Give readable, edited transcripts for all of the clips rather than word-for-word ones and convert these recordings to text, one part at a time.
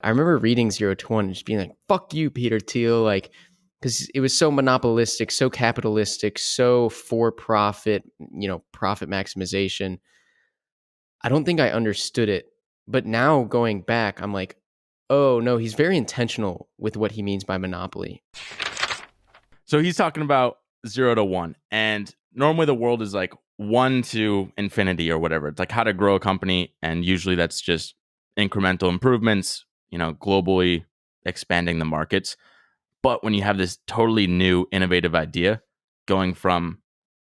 I remember reading 0 to 1 and just being like, fuck you, Peter Thiel. Like, because it was so monopolistic, so capitalistic, so for profit, profit maximization. I don't think I understood it. But now going back, I'm like, oh no, he's very intentional with what he means by monopoly. So he's talking about 0 to 1. And normally the world is like 1 to infinity or whatever. It's like how to grow a company. And usually that's just incremental improvements, globally expanding the markets. But when you have this totally new, innovative idea, going from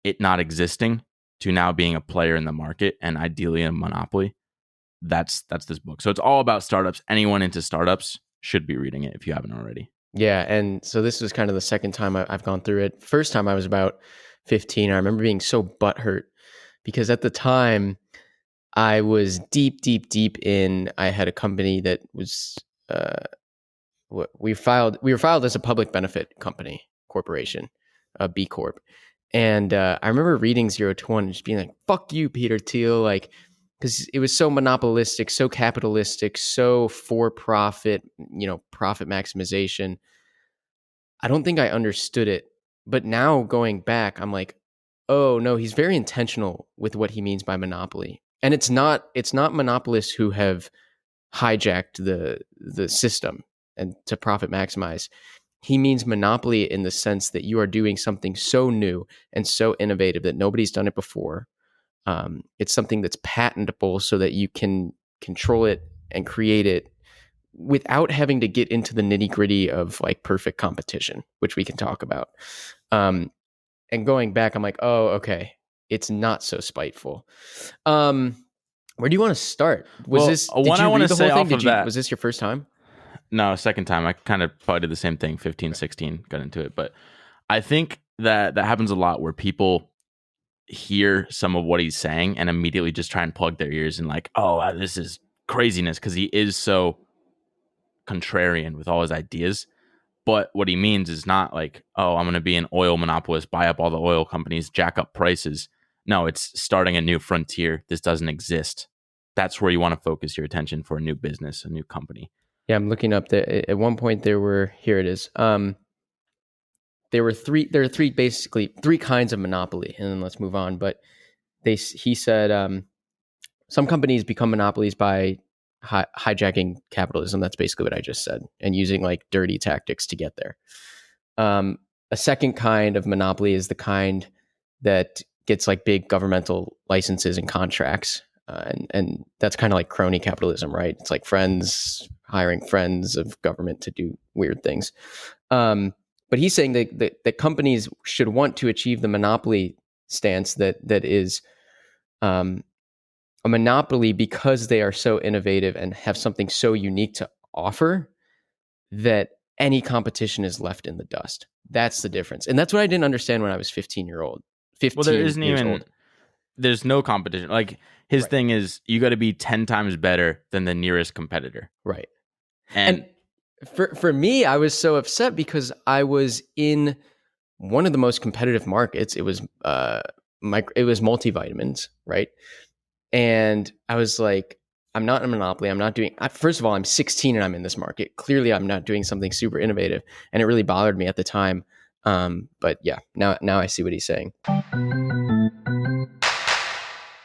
it not existing to now being a player in the market and ideally a monopoly, that's this book. So it's all about startups. Anyone into startups should be reading it if you haven't already. Yeah, and so this was kind of the second time I've gone through it. First time I was about 15. I remember being so butthurt because at the time I was deep in. I had a company that was we were filed as a public benefit corporation, a B Corp. And I remember reading 0 to 1 and just being like, fuck you, Peter Thiel. Like, because it was so monopolistic, so capitalistic, so for profit, profit maximization. I don't think I understood it. But now going back, I'm like, oh no, he's very intentional with what he means by monopoly. And it's not monopolists who have hijacked the system and to profit maximize. He means monopoly in the sense that you are doing something so new and so innovative that nobody's done it before. It's something that's patentable so that you can control it and create it without having to get into the nitty gritty of like perfect competition, which we can talk about. And going back, I'm like, oh, okay, it's not so spiteful. Where do you want to start? Was Was this your first time? No, second time. I kind of probably did the same thing, 15, 16, got into it. But I think that happens a lot where people hear some of what he's saying and immediately just try and plug their ears and like, oh, this is craziness because he is so contrarian with all his ideas. But what he means is not like, oh, I'm going to be an oil monopolist, buy up all the oil companies, jack up prices. No, it's starting a new frontier. This doesn't exist. That's where you want to focus your attention for a new business, a new company. Yeah, I'm looking up at one point here it is. There are basically three kinds of monopoly, and then let's move on. But he said some companies become monopolies by hijacking capitalism. That's basically what I just said, and using like dirty tactics to get there. A second kind of monopoly is the kind that gets like big governmental licenses and contracts. And that's kind of like crony capitalism, right? It's like friends hiring friends of government to do weird things. But he's saying that companies should want to achieve the monopoly stance that is a monopoly because they are so innovative and have something so unique to offer that any competition is left in the dust. That's the difference. And that's what I didn't understand when I was 15 years old. Well, there's no competition. Like his thing is you got to be 10 times better than the nearest competitor. Right. And for me, I was so upset because I was in one of the most competitive markets. It was multivitamins, right? And I was like, I'm not in a monopoly. I'm not doing. First of all, I'm 16 and I'm in this market. Clearly, I'm not doing something super innovative, and it really bothered me at the time. But yeah, now I see what he's saying.